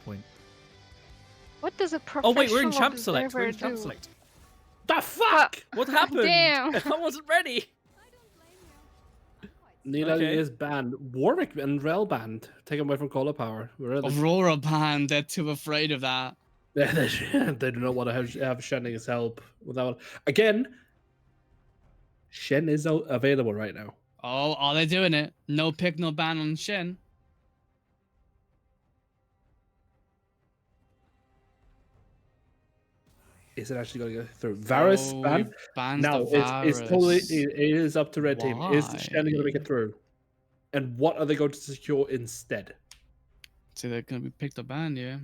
point. What does a Oh professional wait, we're in champ select. observer We're in champ do? select. The fuck? What happened? Damn. I wasn't ready. Nila Okay. is banned. Warwick and Rel banned. Taken away from Cola Power. Aurora banned. They're too afraid of that. They do not want to have Shen's help without. Again, Shen is available right now. Oh, are they doing it? No pick, no ban on Shen. Is it actually going to go through? Varus Oh, ban? bans No, the it's totally. Varus. It is up to red team. Is Shen going to make Why? it through? And what are they going to secure instead? So they're gonna be picked or banned, yeah.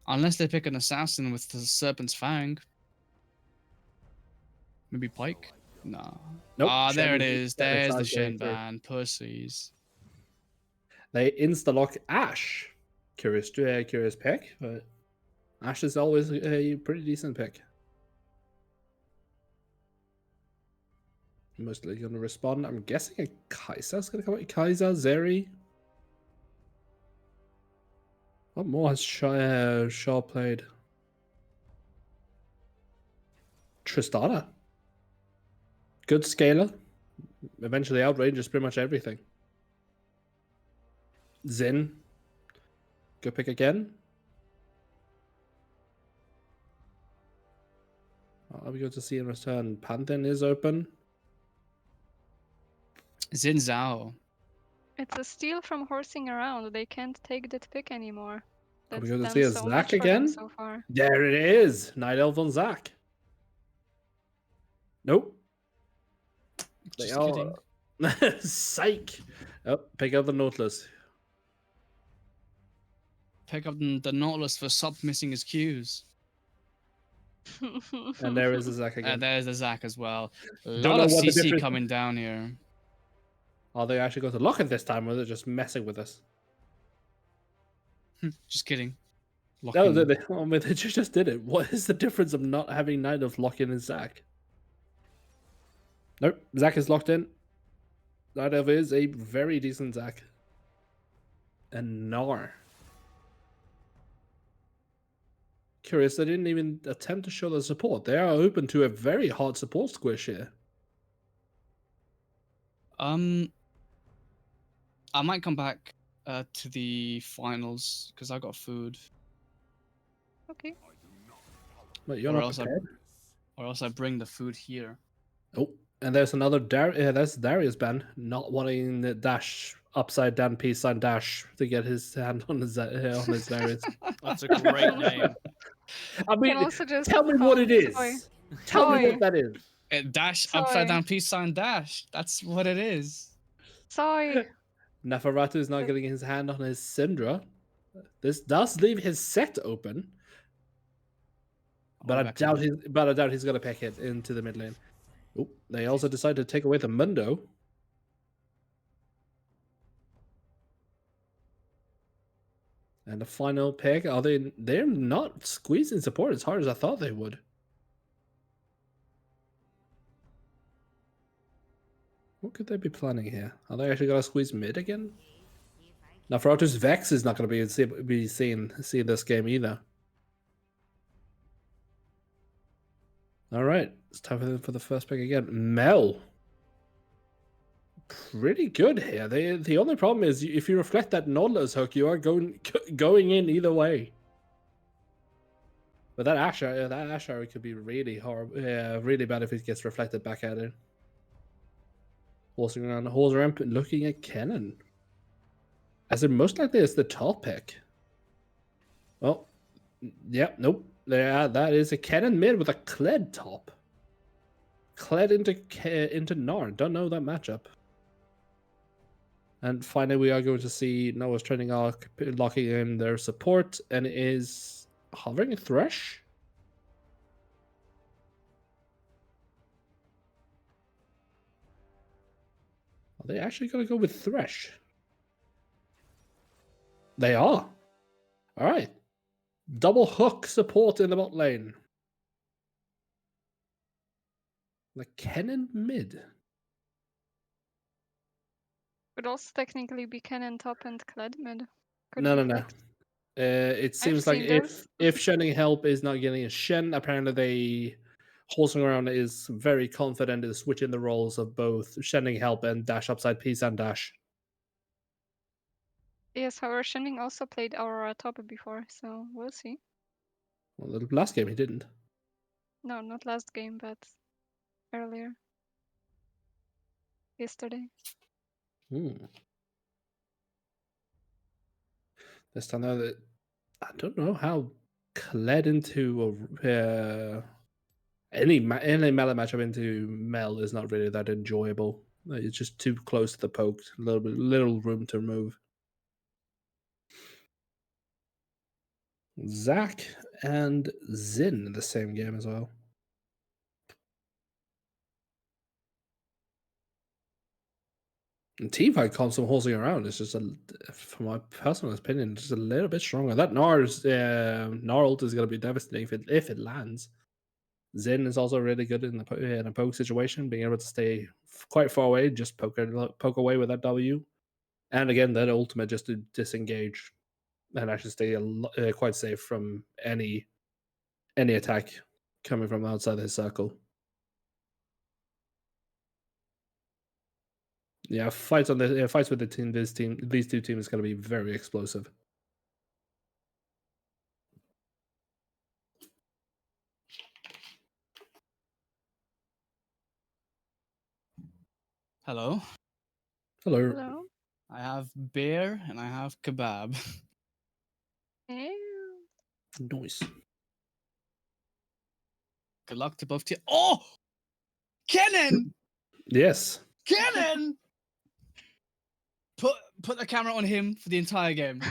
Unless they pick an assassin with the Serpent's Fang. Maybe Pike? No. Nope. Ah, there it Shen is. There's the decides going Shen through. ban. Pussies. They insta-lock Ashe. Curious pick, but Ashe is always a pretty decent pick. Mostly going to respond. I'm guessing a Kai'Sa's going to come out. Kai'Sa, Zeri. What more has Shaw played? Tristana. Good scaler. Eventually outranges pretty much everything. Zin. Good pick again. Are we going to see in return? Pantheon is open. Xin Zhao. It's a steal from horsing around. They can't take that pick anymore. Are That's we going to done see a so Zac much for them again? so far. There it is. Night Elf on Zac. Nope. They Just are. kidding. Psych. Oh, pick up the Nautilus. Pick up the Nautilus for Sop missing his cues. And there is a Zac again. And there's the Zac as well. A Don't lot know of what the CC difference- coming down here. Are they actually going to lock it this time, or are they just messing with us? Just kidding. No, Locking- I mean, they just did it. What is the difference of not having Night Elf lock in and Zac? Nope, Zac is locked in. Night Elf is a very decent Zac. And Gnar. Curious, they didn't even attempt to show the support. They are open to a very hard support squish here. I might come back to the finals because I got food, Okay. But you're Or not else I- prepared. or else I bring the food here. Oh, and there's another that's Darius ban, not wanting the dash upside down peace sign dash to get his hand on his Darius. That's a great name. I mean, Can also just tell me what call it is. Soy. Tell me Soy. what that is. Dash Sorry. upside down peace sign dash. That's what it is. Soy. Nafaratu is not getting his hand on his Syndra. This does leave his set open, but I doubt he's gonna pick it into the mid lane. Oh, they also decided to take away the Mundo. And the final pick, they're not squeezing support as hard as I thought they would. What could they be planning here? Are they actually gonna squeeze mid again? Now, for Otus, Vex is not gonna be seen this game either. All right, it's time for the first pick again. Mel. Pretty good here. The only problem is if you reflect that Nautilus hook, you are going in either way. But that Ash arrow could be really horrible. Yeah, really bad if it gets reflected back at it. Horsing around the horse ramp, looking at Kennen. As it most likely is the top pick. Well, yeah, nope. Yeah, that is a Kennen mid with a Kled top. Kled into Gnar. Don't know that matchup. And finally, we are going to see Noah's training arc locking in their support, and it is hovering a Thresh. Are they actually going to go with Thresh? They are. All right. Double hook support in the bot lane. The Kennen mid. Would also technically be Cannon top and Kled mid. Could No, be no, no. fixed. It seems like seen those. if Shenning Help is not getting a Shen, apparently they Horsing Around is very confident in switching the roles of both Shenning Help and Dash Upside Peace and Dash. Yes, however, Shenning also played Aurora top before, so we'll see. Well, the last game he didn't. No, not last game, but earlier. Yesterday. This time that I don't know how Kled into any melee matchup into Mel is not really that enjoyable. It's just too close to the poke. Little room to move. Zach and Zin in the same game as well. And Teamfight console horsing around is just from my personal opinion, just a little bit stronger. That Gnarled is going to be devastating if it lands. Zin is also really good in a poke situation, being able to stay quite far away, just poke away with that W, and again that ultimate just to disengage and actually stay quite safe from any attack coming from outside his circle. Yeah, fights with the team. These two teams is going to be very explosive. Hello. Hello. Hello. I have beer and I have kebab. Ew. Nice. Good luck to both teams. Oh! Kennen! Yes. Kennen! Put the camera on him for the entire game.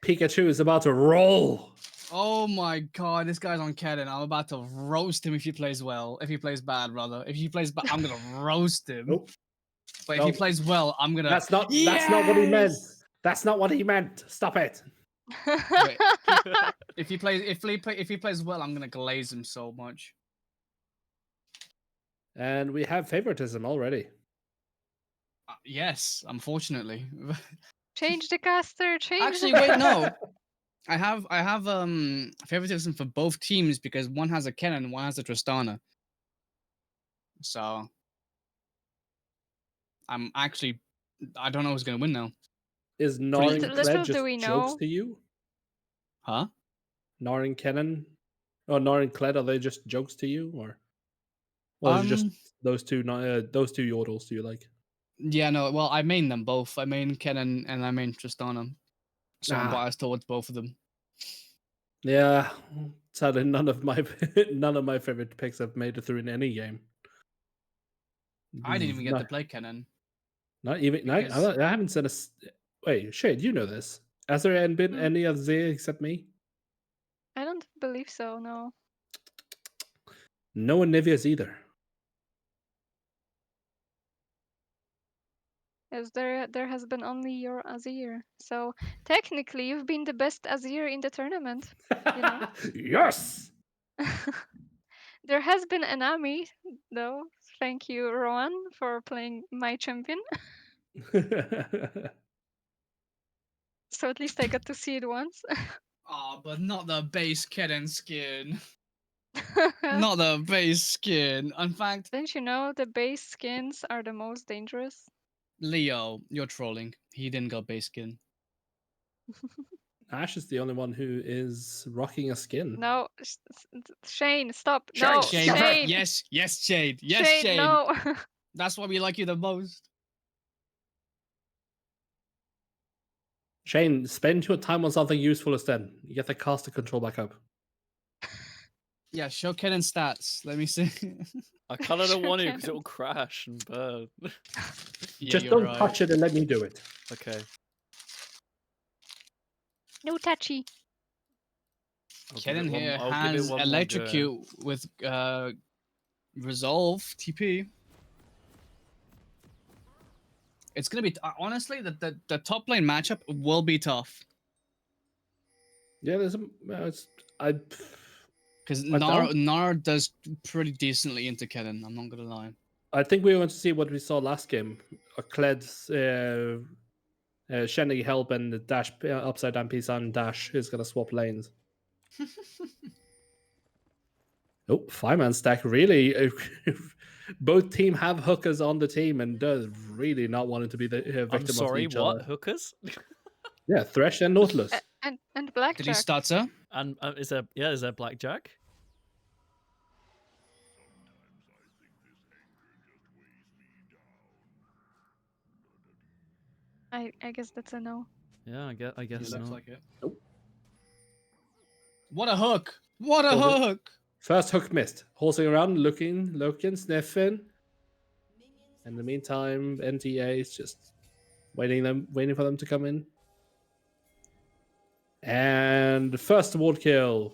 Pikachu is about to roll. Oh my god, this guy's on Kennen. I'm about to roast him if he plays well. If he plays bad, rather. If he plays bad, I'm gonna roast him. Nope. But if he plays well, I'm gonna. That's not what he meant. That's not what he meant. Stop it. Wait. If he plays well, I'm gonna glaze him so much. And we have favoritism already. Yes, unfortunately. Change the caster. Change. Actually, the wait, caster. no. I have favoritism for both teams because one has a Kennen and one has a Tristana. So I'm actually I don't know who's gonna win now. Is Naring Little Kled do just we jokes know. to you? Huh? Naring Kennen? Or Naring Kled, are they just jokes to you? Or is it just those two yodels do you like? Yeah, no, well I main them both. I main Kennen and I main Tristana. So I'm biased towards both of them. Yeah. Sadly none of my favorite picks have made it through in any game. I didn't even get to play Kennen. Not even because- I haven't said a wait, Shade, you know this. Has there been any of Z except me? I don't believe so. No. No one Nivea's either. Yes, there has been only your Azir. So technically, you've been the best Azir in the tournament. You know. Yes. There has been an Ami, though. Thank you, Rowan, for playing my champion. So at least I got to see it once. Oh, but not the base Kennen skin. Not the base skin. In fact, Don't you know the base skins are the most dangerous? Leo, you're trolling. He didn't go base skin. Ash is the only one who is rocking a skin. No, Shane, stop. No, Shane, Shane. Yes, Jade. Yes, Shane, Jade. no. That's why we like you the most. Shane, spend your time on something useful instead. You get the caster control back up. Yeah, show Kennen stats. Let me see. I kind of don't Sure want to can. because it'll crash and burn. Yeah, Just you're don't right. touch it and let me do it. Okay. No touchy. Kennen here I'll give it has one more go. electrocute with resolve TP. It's gonna be honestly the top lane matchup will be tough Yeah, there's because I don't- Nar does pretty decently into Kennen. I'm not gonna lie. I think we want to see what we saw last game. Kled's Shenny help and the dash upside down piece on dash is gonna swap lanes. Oh, 5-man stack really. Both team have hookers on the team and does really not wanting to be the victim I'm sorry, of each what? other. Hookers? Yeah, Thresh and Nautilus. And Did he blackjack. stutter? And is there blackjack? I guess that's a no. Yeah, I guess Looks not. like it. Nope. What a hook! What a Hold it. hook! First hook missed. Horsing around, looking, sniffing. In the meantime, NTA is just waiting for them to come in. And first ward kill.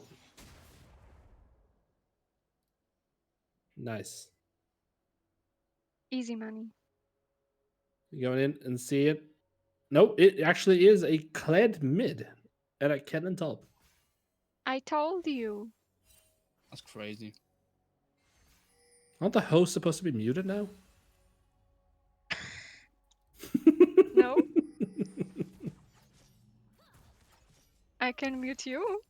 Nice. Easy money. Going in and see it. Nope, it actually is a Kled mid and a Kennen top. I told you. That's crazy. Aren't the hosts supposed to be muted now? No? I can mute you,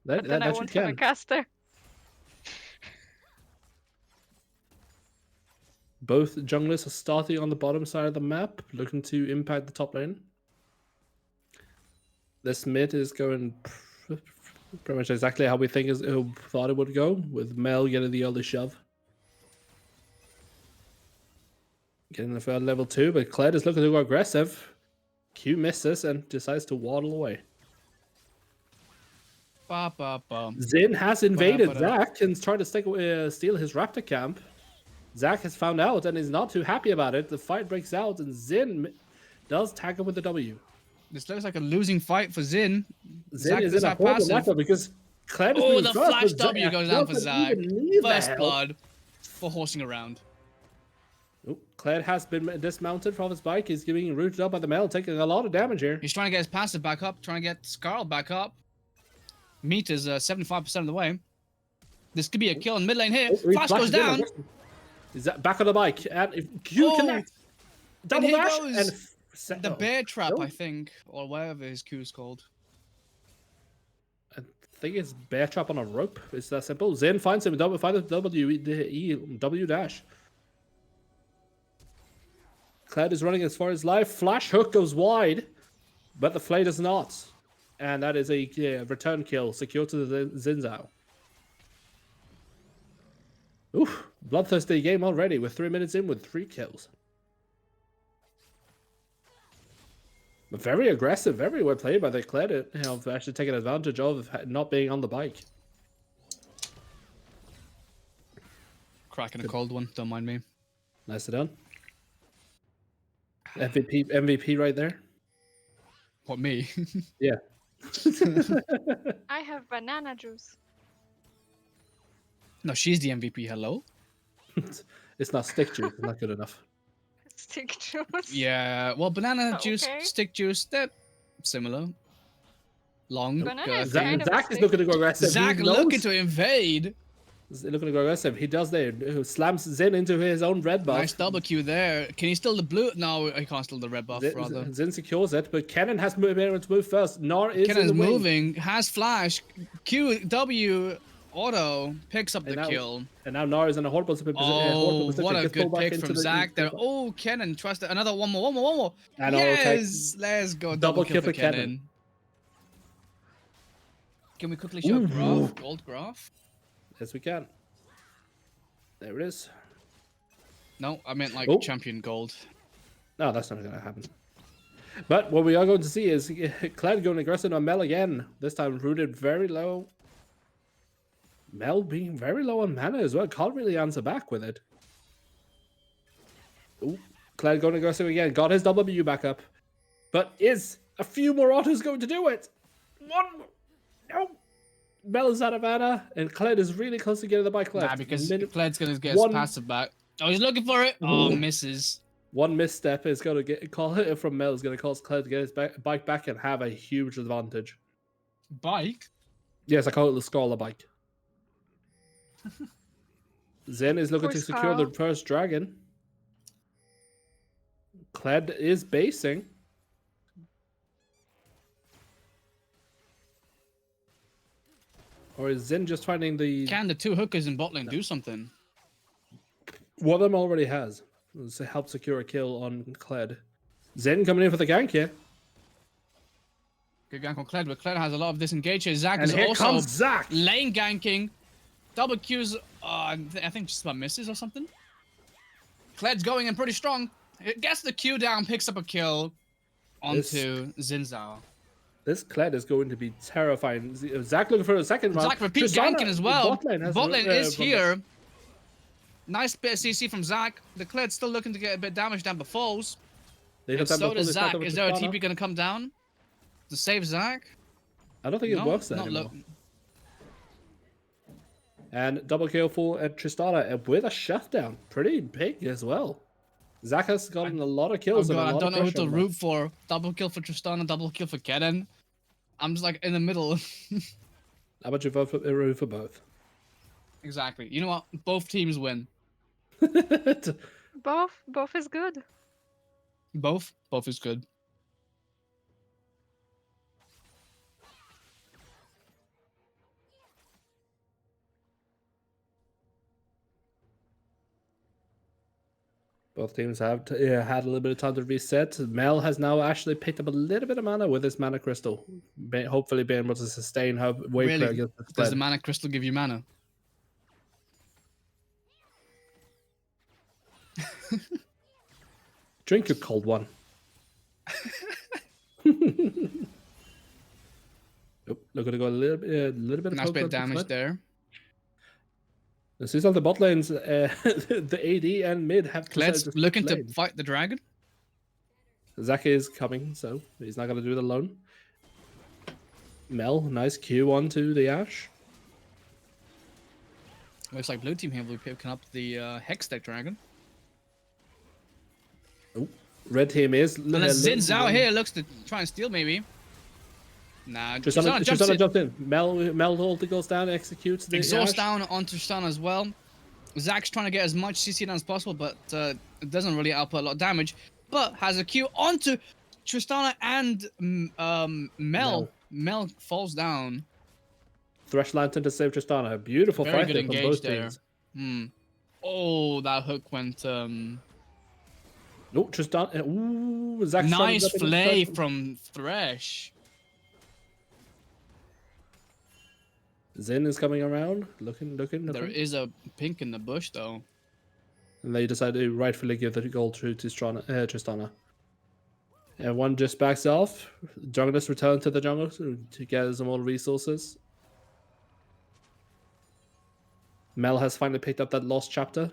that but then I that you won't have a can. caster. Both junglers are starting on the bottom side of the map, looking to impact the top lane. This mid is going pretty much exactly how we thought it would go, with Mel getting the early shove. Getting the third level 2, but Kled is looking to go aggressive. Q misses and decides to waddle away. Ba, ba, ba. Zin has invaded Ba-da. Zac and tried to steal his raptor camp. Zac has found out and is not too happy about it. The fight breaks out and Zin does tag him with the W. This looks like a losing fight for Zin. Zin Zac is does in a have horrible passive. matchup because Kled is Oh, moving the first, flash but W Zac goes down for doesn't Zac. even need the First help. blood for horsing around. Oh, Kled has been dismounted from his bike. He's getting rooted up by the Mel, taking a lot of damage here. He's trying to get his passive back up, trying to get Scarl back up. Meat is 75% of the way. This could be a kill in mid lane here. Oh, he Flash goes flashes in down. aggressive. He's back on the bike, and if Q Oh, connects, double here dash, goes and The bear trap, No. I think, or whatever his Q is called. I think it's bear trap on a rope. It's that simple. Zin finds him. Finds W dash. Kled is running as far as life. Flash hook goes wide, but the flay does not, and that is a return kill secured to the Xin Zhao. Oof, bloodthirsty game already. We're 3 minutes in with 3 kills. But very aggressive, very well played by the Kled, actually taking advantage of not being on the bike. Cracking a cold one, don't mind me. Nicely done. MVP right there. What, me? Yeah. I have banana juice. No, she's the MVP, hello? It's not stick juice. It's not good enough. Stick juice. Yeah, well, banana juice, Okay. stick juice, they're similar. Long, Banana is girthy. kind of a Zac is stick. looking to go aggressive. Zac He looking knows- to invade. He's looking to go aggressive. He does there. Slams Zin into his own red buff. Nice double Q there. Can he steal the blue? No, he can't steal the red buff, rather. Zin secures it, but Kennen has been able to move first. Nar is in Kennen's the wing. moving, has flash. Q, W, auto, picks up the And now- kill. And now Nar is in a horrible position. Oh, what a Gets good pulled back pick into from the- Zac there. Oh, Kennen, trust it. Another one more. And overtake. Yes, let's go. Double Double kill for Kennen. Kennen. Can we quickly show Ooh. graph? Gold graph? Yes, we can. There it is. No, I meant like Oh. champion gold. No, that's not going to happen. But what we are going to see is Kled going aggressive on Mel again. This time rooted very low. Mel being very low on mana as well. Can't really answer back with it. Ooh, Kled going aggressive again. Got his W back up. But is a few more autos going to do it? One. No. Mel is out of mana. And Kled is really close to getting the bike left. Nah, because Minute- Kled's gonna get his one- passive back. Oh, he's looking for it. Oh, Ooh. misses. One misstep is going to get from Mel is going to cause Kled to get his bike back and have a huge advantage. Bike? Yes, I call it the Scholar bike. Zen is looking Poor to secure the Scarl. first dragon. Kled is basing. Or is Zin just finding the... Can the two hookers in bot lane do something? One of them already has. To help secure a kill on Kled. Zen coming in for the gank here. Good gank on Kled, but Kled has a lot of disengage here. Zac And is here also comes Zac! lane ganking. Double Qs, I think just about misses or something. Kled's going in pretty strong. It gets the Q down, picks up a kill onto Xin Zhao. This Kled is going to be terrifying. Zac looking for a second round. Zac repeat Tristana, ganking as well. Bot lane is from here. Nice bit of CC from Zac. The Kled's still looking to get a bit damage down but falls. And so does Zac. Is there a TP going to come down to save Zac? I don't think it works there anymore. And double kill for Tristana with a shutdown. Pretty big as well. Zac has gotten a lot of kills. Oh God, and I don't know who to root for. Double kill for Tristana, double kill for Kennen. I'm just like in the middle. How about you vote for, root for both? Exactly. You know what? Both teams win. Both is good. Both is good. Both teams have had a little bit of time to reset. Mel has now actually picked up a little bit of mana with his mana crystal, hopefully being able to sustain her wave Really? against the Does spread. the mana crystal give you mana? Drink a cold one. Oh, looking to go a little bit of Nice bit of poke on the damage spread. there. This is on the bot lanes. The AD and mid have Kled's decided looking to lane. fight the dragon. Zac is coming, so he's not going to do it alone. Mel, nice Q onto the Ashe. Looks like blue team here will be picking up the Hex deck dragon. Oh, red team is. Unless Xin Zhao here looks to try and steal maybe. Nah, Tristana jumps in. jumped in. Mel ulti goes down, executes the Exhaust Ashe. down on Tristana as well. Zac's trying to get as much CC down as possible, but it doesn't really output a lot of damage. But has a Q onto Tristana and Mel. Mel falls down. Thresh Lantern to save Tristana. Beautiful Very fight good there from engage both there. teams. Oh, that hook went. Oh, Tristana. Ooh, Zac's trying to Nice jump in play first. from Thresh. Zin is coming around, looking. There is a pink in the bush though. And they decide to rightfully give the gold to Tristana. And one just backs off. Junglers return to the jungle to get some more resources. Mel has finally picked up that lost chapter.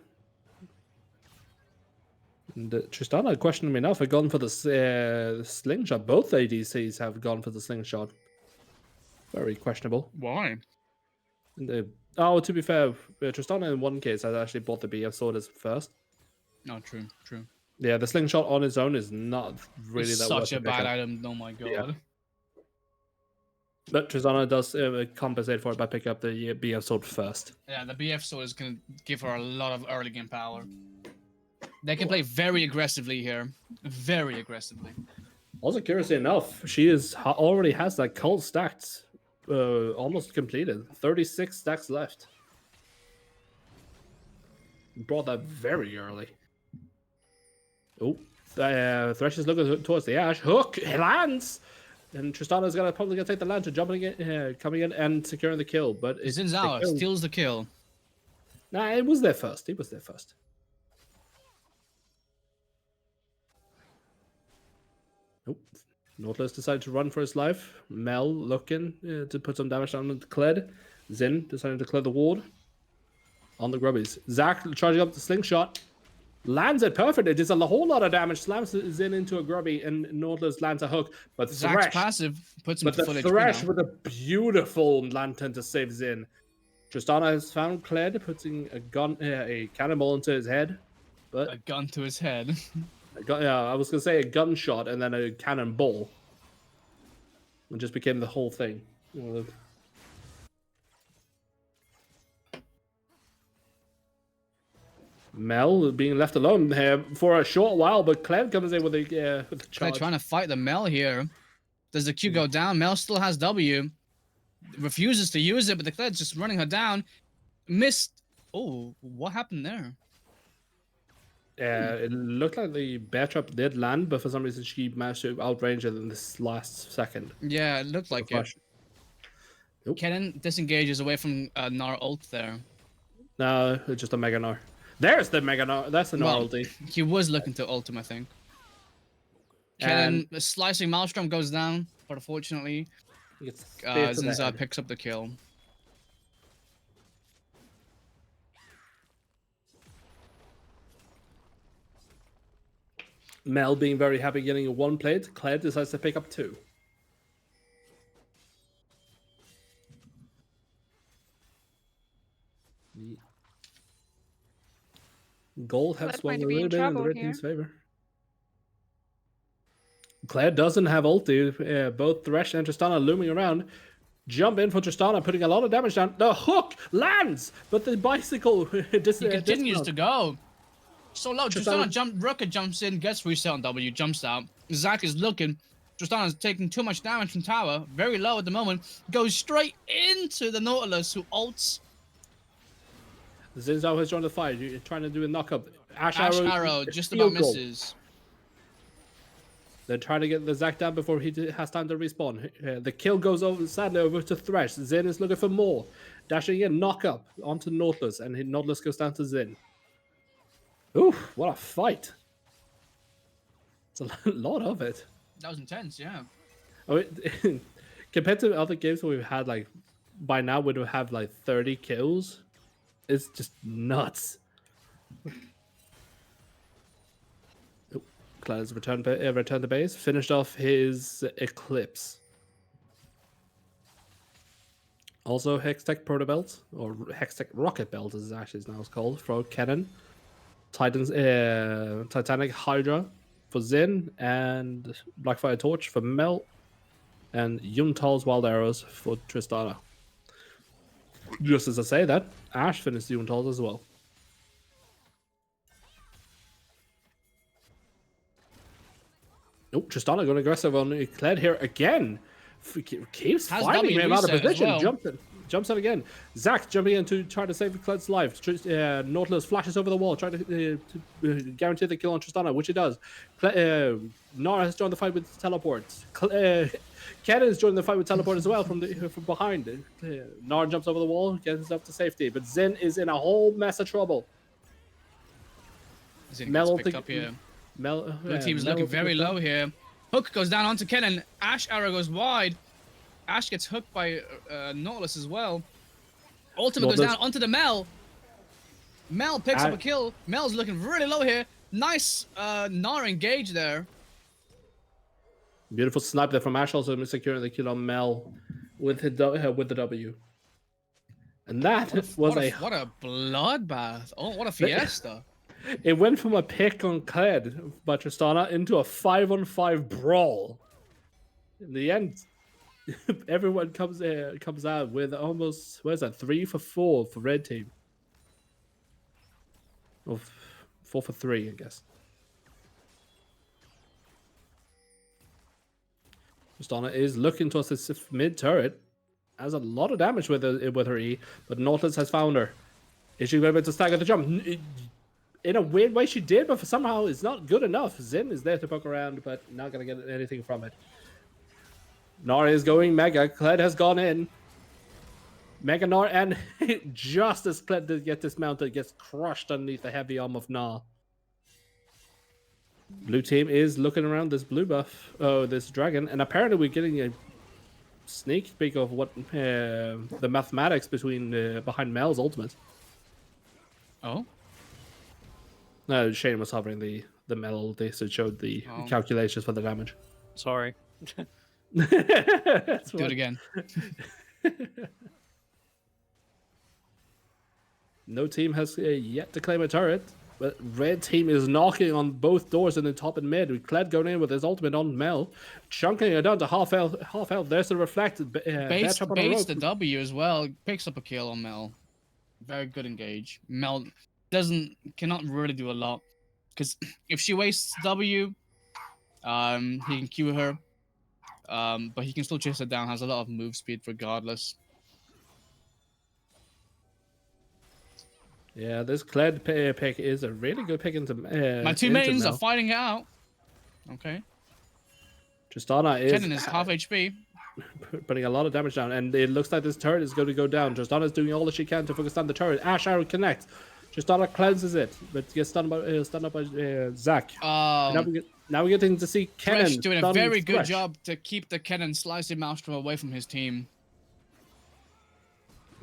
And Tristana, questionably enough, have gone for the slingshot. Both ADCs have gone for the slingshot. Very questionable. Why? And, to be fair, Tristana in one case has actually bought the BF sword as first. No, true. Yeah, the slingshot on its own is not really It's that such worth a to pick bad up. item. Oh my god. Yeah. But Tristana does compensate for it by picking up the BF sword first. Yeah, the BF sword is gonna give her a lot of early game power. They can play very aggressively here. Very aggressively. Also, curiously enough, she already has that cult stacked, almost completed. 36 stacks left. Brought that very early. Oh, Thresh is looking towards the Ashe. Hook lands, and Tristana's probably gonna take the land to jumping in, coming in and securing the kill. But Xin Zhao steals the kill. Nah, it was there first. He was there first. Nope. Nautilus decided to run for his life. Mel looking to put some damage down on the Kled. Zin deciding to clear the ward on the grubbies. Zac charging up the slingshot. Lands it perfectly. It does a whole lot of damage. Slams Zin into a grubby, and Nautilus lands a hook. But Zac's Thresh, passive puts him but to the full HP Thresh now. with a beautiful lantern to save Zin. Tristana has found Kled, putting a cannonball into his head. But A gun to his head. I was gonna say a gunshot and then a cannonball. It just became the whole thing. Mel being left alone here for a short while, but Kled comes in with a They're charge. trying to fight the Mel here. Does the Q go down? Mel still has W. refuses to use it, but the Kled's just running her down. Missed. Oh, what happened there? It looked like the bear trap did land, but for some reason she managed to outrange it in this last second. Yeah, it looked like it. Flash. Nope. Kennen disengages away from Nar ult there. No, it's just a Mega Gnar. There's the Mega Gnar. That's the Gnar ulti. He was looking to ult him, I think. Kennen slicing Maelstrom goes down, but unfortunately, Zinza picks up the kill. Mel being very happy getting a 1 plate. Kled decides to pick up 2. The goal have Kled swung might a be in little bit in the trouble red here. team's favor. Kled doesn't have ulti. Both Thresh and Tristana looming around. Jump in for Tristana, putting a lot of damage down. The hook lands, but the bicycle He continues to go. So low. Tristana Rocket jumps in, gets reset on W, jumps out. Zac is looking. Tristana's taking too much damage from tower. Very low at the moment. Goes straight into the Nautilus, who ults. Zinzao has joined the fight. You're trying to do a knock-up. Ash Arrow just about misses. They're trying to get the Zac down before he has time to respawn. The kill goes sadly over to Thresh. Zin is looking for more. Dashing in, knock up onto Nautilus, and Nautilus goes down to Zin. Oof, what a fight. It's a lot of it. That was intense, yeah. Oh, compared to other games where we've had, like, by now we'd have, like, 30 kills. It's just nuts. Cloud's returned to base, finished off his Eclipse. Also, Hextech Proto Belt, or Hextech Rocket Belt as it actually is now called, for Kennen. Titanic Hydra for Zin, and Blackfire Torch for Mel, and Yuntal's Wild Arrows for Tristana. Just as I say that, Ash finished Yuntal's as well. Oh, Tristana going aggressive on Kled here again. Keeps finding him out of position. Well. Jumps out again. Zac jumping in to try to save Kled's life. Nautilus flashes over the wall, trying to guarantee the kill on Tristana, which he does. Nara has joined the fight with teleports. Ken has joined the fight with teleport as well from behind. Nara jumps over the wall, gets himself to safety, but Zin is in a whole mess of trouble. Zin gets picked up here. Blue team's looking very low here. Hook goes down onto Kennen. Ash arrow goes wide. Ash gets hooked by Nautilus as well. Ultimate goes down onto the Mel. Mel picks up a kill. Mel's looking really low here. Nice Nara engage there. Beautiful snipe there from Ash, also securing the kill on Mel with the W. And that what a bloodbath. Oh, what a fiesta. It went from a pick on Kled by Tristana into a 5-on-5 brawl. In the end, everyone comes out with almost, 3 for 4 for red team. Or 4 for 3, I guess. Tristana is looking towards this mid turret. Has a lot of damage with her E, but Nautilus has found her. Is she able to stagger the jump? In a weird way she did, but for somehow it's not good enough. Zin is there to poke around, but not going to get anything from it. Nara is going Mega. Kled has gone in. Mega Nara, and just as Kled did get dismounted, gets crushed underneath the heavy arm of Na. Blue team is looking around this blue buff, this dragon, and apparently we're getting a sneak peek of what the mathematics behind Mel's ultimate. Oh? No, Shane was hovering the Mel ulti, so it showed the calculations for the damage. Sorry. Do it again. No team has yet to claim a turret, but red team is knocking on both doors in the top and mid. With Kled going in with his ultimate on Mel, chunking it down to half health. There's the reflected. Baits the W as well. Picks up a kill on Mel. Very good engage. Mel cannot really do a lot, because if she wastes W, he can Q her. But he can still chase it down. Has a lot of move speed regardless. Yeah, this Kled pick is a really good pick into My two into mains are Mel. fighting it out. Okay. Tristana is Kennen is half HP. putting a lot of damage down, and it looks like this turret is going to go down. Tristana's doing all that she can to focus on the turret. Ash Arrow connects. Tristana cleanses it, but gets stunned up by Zach. Now we're getting to see Thresh Kennen doing a stun very good Thresh. job to keep the Kennen slicing Maelstrom away from his team.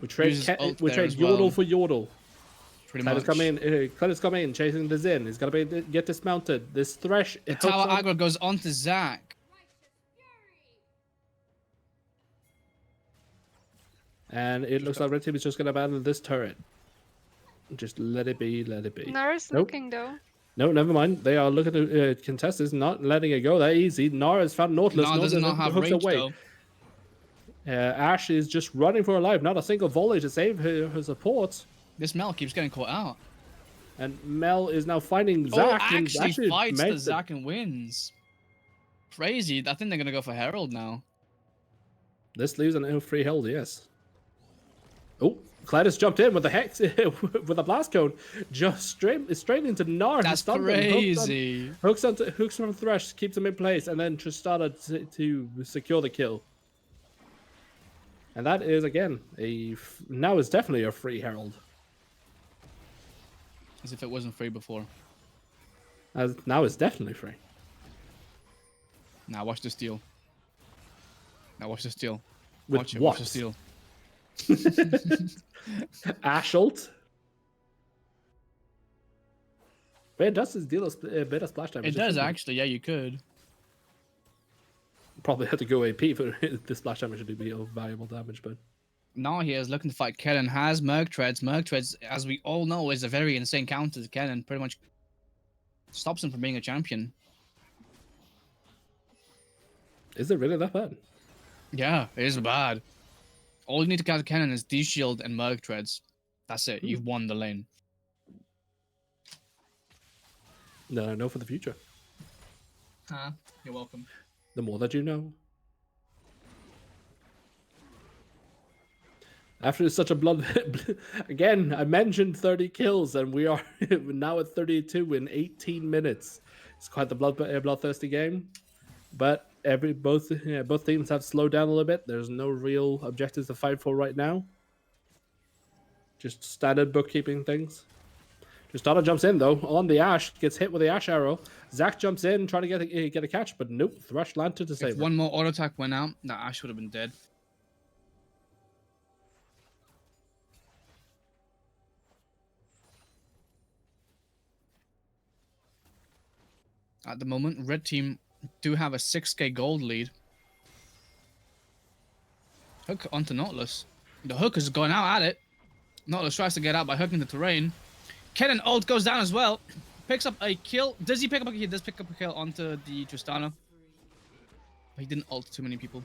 We trade Uses ult we there trade as Yordle well. for Yordle. Pretty Kled much. is coming in. Kled is coming in, chasing the Zin. He's gonna get dismounted. This Thresh. The hooks tower up- aggro goes on to Zac. And it looks like Red Team is just gonna abandon this turret. Just let it be. Let it be. Nara's Nope. looking though. No, never mind. They are looking to contest this, not letting it go that easy. Nara has found Nautilus. No, does not have hooks range away. though. Ash is just running for her life. Not a single volley to save her support. This Mel keeps getting caught out. And Mel is now finding Oh, Zac. and actually fights the makes it. Zac and wins. Crazy. I think they're gonna go for Herald now. This leaves an free held, yes. Oh, Kled has jumped in with the hex with a blast cone, just straight into Nara. That's crazy. Hooks from Thresh, keeps him in place, and then Tristana to secure the kill. And that is again now is definitely a free herald. As if it wasn't free before. As now it's definitely free. Now watch the steal. Now watch the steal. With Watch it. what? Watch the steal. Ash ult. But it does deal a bit of splash damage. It does actually. Yeah, you could. Probably had to go AP for the splash damage to be of valuable damage, but Now he is looking to fight Kennen. Has Merc Treads. Merc Treads, as we all know, is a very insane counter to Kennen. Pretty much stops him from being a champion. is it really that bad? Yeah, it is bad. All you need to counter Kennen is D-Shield and Merc Treads. That's it. You've won the lane. Then I know for the future. Huh? You're welcome. The more that you know. After such a blood... Again, I mentioned 30 kills, and we are now at 32 in 18 minutes. It's quite the bloodthirsty game. But both teams have slowed down a little bit. There's no real objectives to fight for right now. Just standard bookkeeping things. Tristana jumps in though on the Ash, gets hit with the Ash arrow. Zac jumps in trying to get a catch, but nope. Thresh landed to save If her. one more auto attack went out, that Ash would have been dead. At the moment, red team do have a 6k gold lead. Hook onto Nautilus. The hook is going out at it. Nautilus tries to get out by hooking the terrain. Kennen ult goes down as well. Picks up a kill. Does he pick up a kill? He does pick up a kill onto the Tristana. But he didn't ult too many people.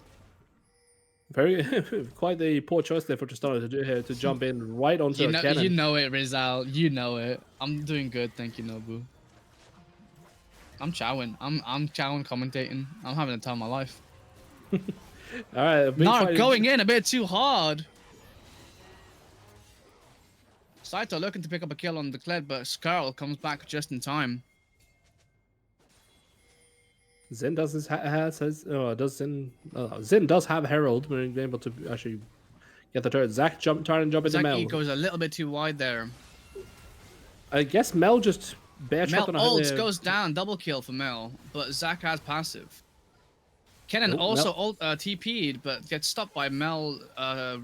Very quite the poor choice there for Tristana to jump in right onto You a know, cannon. you know it, Rizal. You know it. I'm doing good, thank you, Nobu. I'm chowing. I'm chowing commentating. I'm having a time of my life. All right, a big Not fight- going in a bit too hard. Saito looking to pick up a kill on the Kled, but Skarl comes back just in time. Zin does Zin does have Herald, being able to actually get the turret. Zac trying to jump into Zach Mel. goes a little bit too wide there. I guess Mel just bear Mel trapped on a ults goes down, double kill for Mel, but Zac has passive. Kennen Oh, also TP'd, but gets stopped by Mel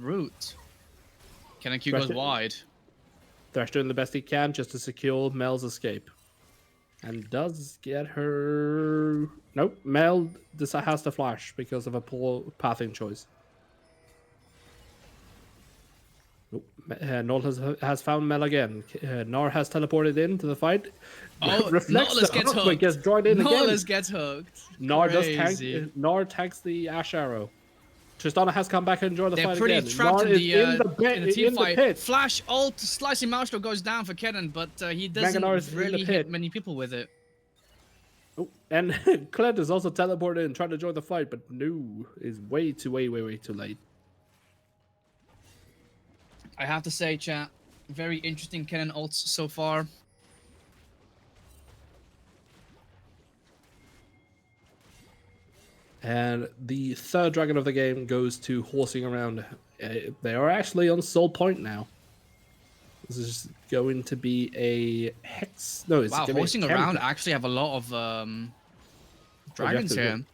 root. Kennen Q goes Thresh- wide. Thresh doing the best he can just to secure Mel's escape. And does get her... Nope, Mel has to flash because of a poor pathing choice. Nope. Nor has found Mel again. Nor has teleported into the fight. Oh, Reflects Nautilus the gets hook, but hooked. gets drawn in Nautilus again. gets hooked. Nor does Crazy. tank. Nor tanks the Ash arrow. Tristana has come back and joined the They're fight pretty again. trapped Nor in is the team in the fight. pit. Flash ult, slicing Maelstrom goes down for Kennen, but he doesn't Manganar is in the really pit. hit many people with it. Oh, And Clint is also teleported and trying to join the fight, but no, is way too late. I have to say, chat, very interesting Kennen ults so far. And the third dragon of the game goes to horsing around. They are actually on soul point now. This is going to be a hex. No, it's Wow, gonna be a horsing chem around hex. actually have a lot of dragons to do. here.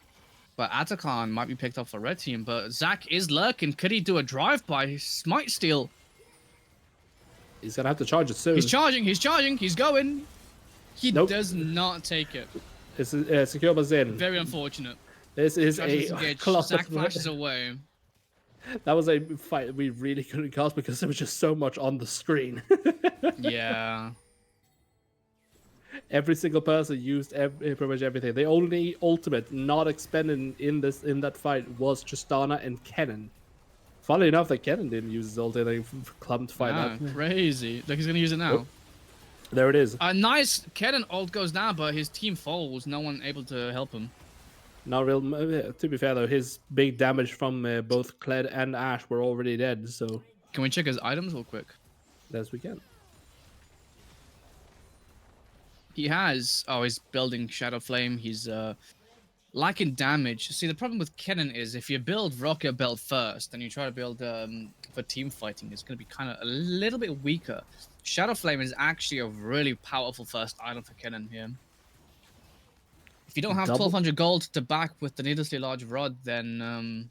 But Atakan might be picked up for red team, but Zac is lurking. Could he do a drive-by? Smite steal. He's gonna have to charge it soon. He's charging, he's going. He Nope. does not take it. It's secure by Zen. Very unfortunate. This is Tries to a disengage. colossal. Zac flashes away. That was a fight we really couldn't cast because there was just so much on the screen. Yeah. Every single person used pretty much everything. The only ultimate not expended in that fight was Tristana and Kennen. Funnily enough, that Kennen didn't use his ulti. They clumped fight Ah, that. crazy. Look, he's gonna use it now. Oh. There it is. A nice Kennen ult goes down, but his team falls. No one able to help him. Not real. To be fair though, his big damage from both Kled and Ash were already dead. So Can we check his items real quick? as we can. He has. Oh, he's building Shadow Flame. He's lacking damage. See, the problem with Kennen is if you build Rocket Belt first, and you try to build for team fighting, it's going to be kind of a little bit weaker. Shadow Flame is actually a really powerful first item for Kennen here. If you don't have Double- 1200 gold to back with the needlessly large rod, then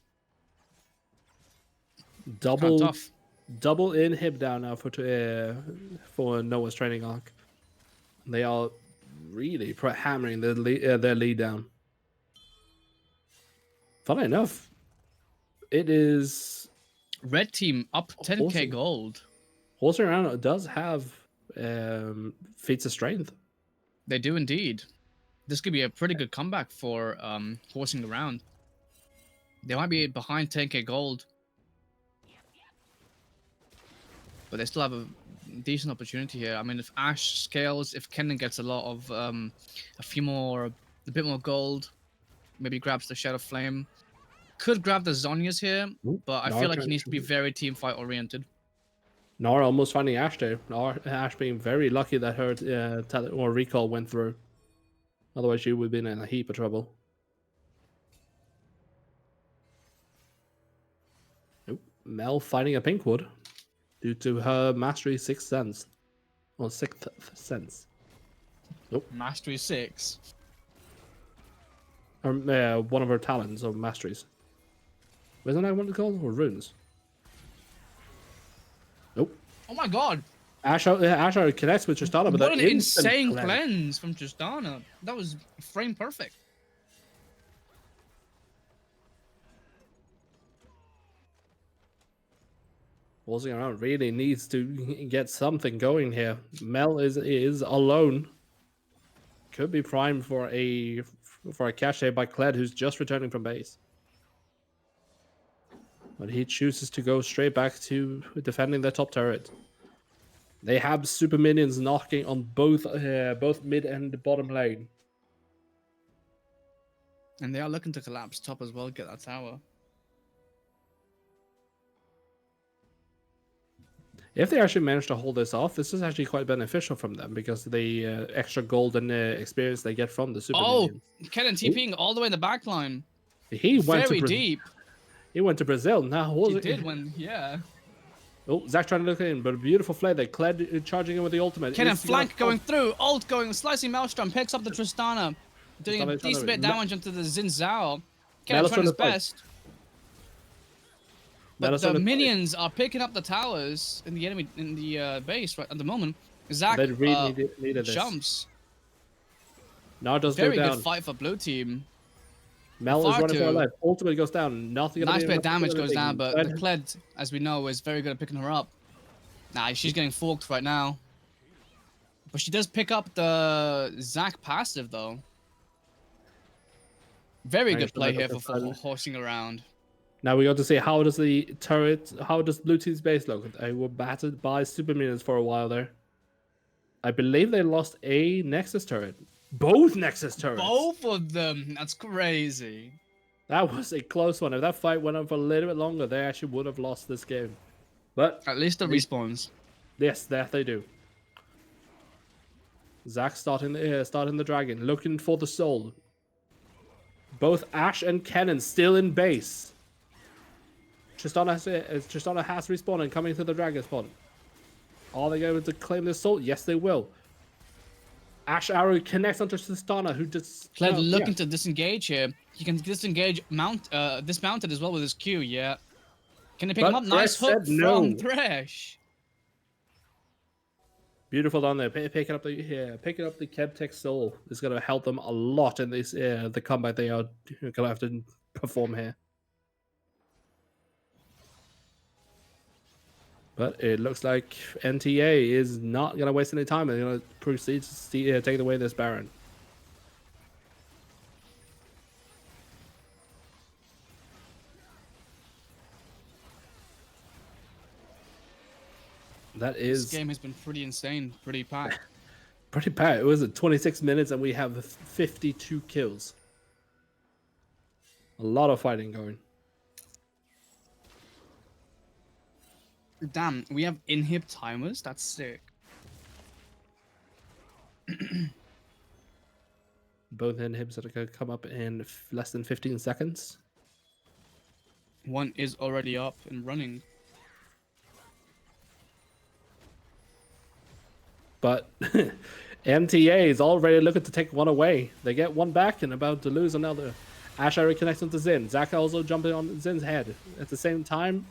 kind of Double inhib down now for Noah's training arc. They are really hammering their lead down. Funnily enough, it is Red team up 10k Awesome. gold. horsing around does have feats of strength. They do indeed. This could be a pretty good comeback for horsing around. They might be behind 10k gold, but they still have a decent opportunity here. I mean, if Ash scales, if Kennen gets a lot of a bit more gold, maybe grabs the Shadow Flame, could grab the Zhonya's here, Ooh, but I Nara feel like he trying needs to be to- very team fight oriented. Nara almost finding Ash there. Ash being very lucky that her recall went through. Otherwise, she would have been in a heap of trouble. Nope. Mel fighting a Pinkwood due to her mastery sixth sense. Or sixth sense. Mastery 6. Or one of her talents or masteries. Isn't that what it's called? Or runes? Nope. Oh my god! Ash connects with Tristana, but What that an instant insane cleanse. cleanse from Tristana. That was frame perfect. Horsing around really needs to get something going here. Mel is alone. Could be primed for a cachet by Kled, who's just returning from base. But he chooses to go straight back to defending the top turret. They have super minions knocking on both mid and bottom lane. And they are looking to collapse top as well, get that tower. If they actually manage to hold this off, this is actually quite beneficial from them because the extra gold and experience they get from the super Oh, minions. Kennen TPing all the way in the back line. He went Very to deep. He went to Brazil. Now He did when, yeah. Oh, Zac trying to look in, but a beautiful flare there. Kled charging in with the ultimate. Kennen Is he flank gonna- going through, ult going, slicing Maelstrom, picks up the Tristana, doing a Tristana decent bit of trying to- damage onto the Xin Zhao. Kennen Maelstrom trying his is fine. best. But Maelstrom the is fine. minions are picking up the towers in the enemy base right at the moment. Zac They really needed this. jumps. Now does Very go good down. fight for blue team. Mel is Far running for her too. life. Ultimate goes down. Nothing. gonna Nice be bit of enough to damage do goes down, anything. but the Kled, as we know, is very good at picking her up. Nah, she's getting forked right now. But she does pick up the Zac passive, though. Very Managed good to play make here up for the silence. horsing around. Now we got to see how does Blue Team's base look? They were battered by super minions for a while there. I believe they lost a Nexus turret. Both Nexus turrets. Both of them. That's crazy. That was a close one. If that fight went on for a little bit longer, they actually would have lost this game. But At least the respawns. yes, that they do. Zach starting the dragon, looking for the soul. Both Ash and Kennen still in base. Tristana has respawned and coming to the dragon spawn. Are they going to claim the soul? Yes, they will. Ash Arrow connects onto Tristana, who just Kled looking to disengage here. He can disengage dismounted as well with his Q, yeah. Can they pick him up? Nice hook from Thresh. Beautiful down there. Picking up the Kebtech soul is going to help them a lot in this the combat they are going to have to perform here. But it looks like NTA is not going to waste any time. They're going to proceed to take away this Baron. This game has been pretty insane, pretty packed. Pretty packed. It was at 26 minutes and we have 52 kills. A lot of fighting going. Damn, we have inhib timers? That's sick. Both inhibs are going to come up in less than 15 seconds. One is already up and running. But MTA is already looking to take one away. They get one back and about to lose another. Ash already connects onto Zin. Zach also jumping on Zin's head. At the same time,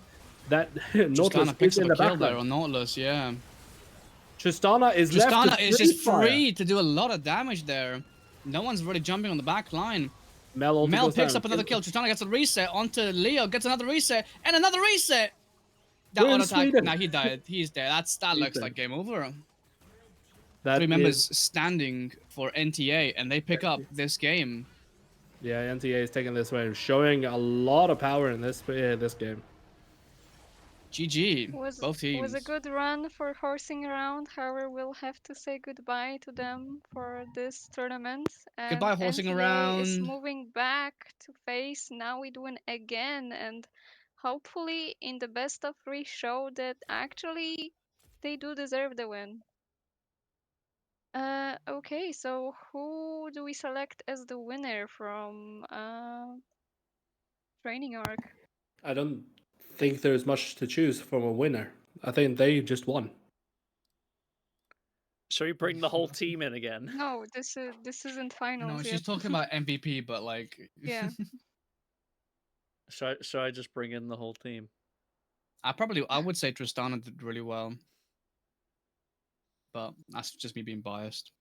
that Nautilus picks is in up the a kill there background. on Nautilus, yeah. Tristana is left. Tristana is just fire. free to do a lot of damage there. No one's really jumping on the back line. Mel picks up another kill. Tristana gets a reset onto Leo, gets another reset, and another reset. That We're in auto attack. Sweden. Nah, he died. He's dead. That looks dead. like game over. That 3 members is- standing for NTA, and they pick up this game. Yeah, NTA is taking this way, showing a lot of power in this game. GG. Both teams. Was a good run for horsing around. However, we'll have to say goodbye to them for this tournament. And Goodbye, horsing NTA is around. moving back to face Now We Win again, and hopefully in the best of 3 show that actually they do deserve the win. Okay, so who do we select as the winner from training arc? I don't think there's much to choose from a winner. I think they just won. Shall we bring the whole team in again? No, this isn't finals No, yet. she's talking about MVP, but like. Yeah. Shall I just bring in the whole team? I would say Tristana did really well. But that's just me being biased.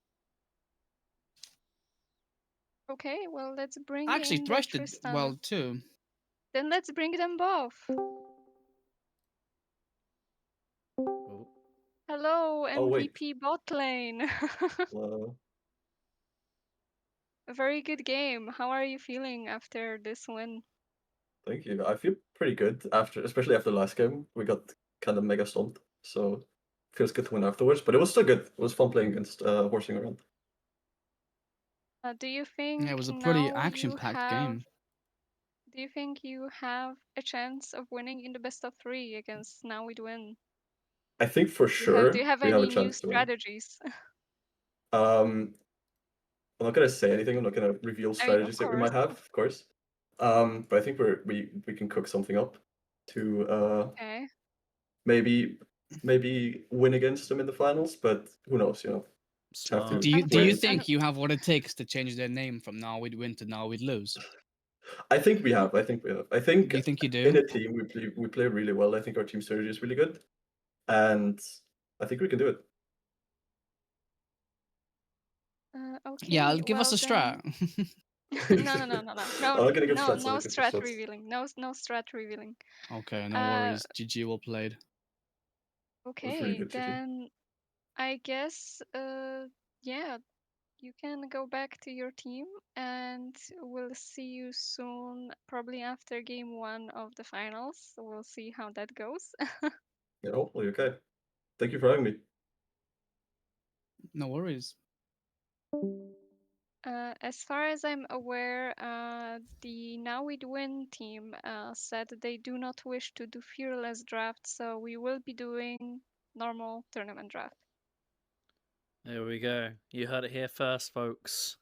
Okay, well let's bring Actually, in the Thresh did Tristana. well too. Then let's bring them both. Oh. Hello, Oh, wait. MVP bot lane. A very good game. How are you feeling after this win? Thank you. I feel pretty good especially after the last game. We got kind of mega stumped, so feels good to win afterwards. But it was still good. It was fun playing against horsing around. Do you think Yeah, it was a pretty now you action-packed game. Do you think you have a chance of winning in the best of 3 against Now We Win? I think for sure Do you have we have any a new chance to win. strategies? I'm not gonna say anything. I'm not gonna reveal strategies that we might have, of course. But I think we can cook something up to Okay. maybe win against them in the finals. But who knows? You know. Have to Do you win. think you have what it takes to change their name from Now We'd Win to Now We'd Lose? I think we have. I think Do you think you in do? a team we play really well. I think our team strategy is really good, and I think we can do it. Okay. Yeah, give us a well strat. No. I'm not gonna give strats, I'm No not gonna give strat strats. revealing. No strat revealing. Okay, no Uh, worries. GG, well played. Okay, really good, GG. then I guess yeah, you can go back to your team and we'll see you soon, probably after game 1 of the finals. So we'll see how that goes. Yeah, hopefully, okay. Thank you for having me. No worries. As far as I'm aware, the Now We'd Win team said they do not wish to do fearless draft, so we will be doing normal tournament draft. There we go. You heard it here first, folks.